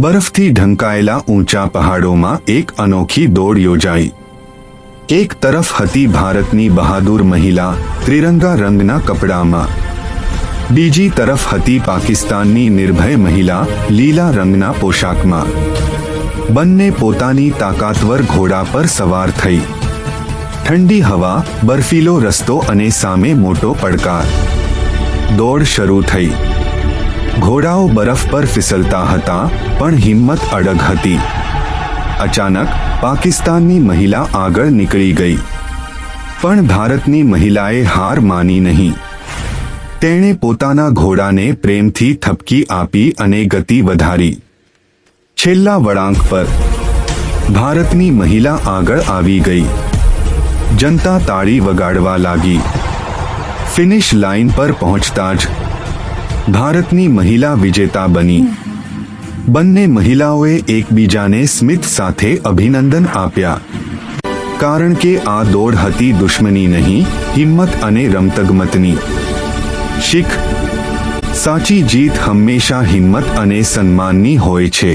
બરફથી ઢંકાયેલા ઊંચા પહાડોમાં એક અનોખી દોડ યોજાઈ। એક તરફ હતી ભારતની બહાદુર મહિલા ત્રિરંગા રંગના કપડામાં, બીજી તરફ હતી પાકિસ્તાનની નિર્ભય મહિલા લીલા રંગના પોશાકમાં। બંને પોતાની તાકાતવર ઘોડા પર સવાર થઈ। ઠંડી હવા, બર્ફીલો રસ્તો અને સામે મોટો પડકાર। દોડ શરૂ થઈ। ઘોડાઓ બરફ પર ફિસલતા હતા, પણ હિંમત અડગ હતી। અચાનક પાકિસ્તાનની મહિલા આગળ નીકળી ગઈ, પણ ભારતની મહિલાએ હાર માની નહીં। તેણે પોતાના ઘોડાને પ્રેમથી થપકી આપી અને ગતિ વધારી। છેલ્લા વળાંક પર ભારતની મહિલા આગળ આવી ગઈ। જનતા તાળી વગાડવા લાગી। ફિનિશ લાઇન પર પહોંચતા જ ભારતની મહિલા વિજેતા બની। બંને મહિલાઓએ એકબીજાને સ્મિત સાથે અભિનંદન આપ્યા, કારણ કે આ દોડ હતી દુશ્મની નહીં, હિંમત અને રમતગમતની। શીખ: સાચી જીત હંમેશા હિંમત અને સન્માનની હોય છે।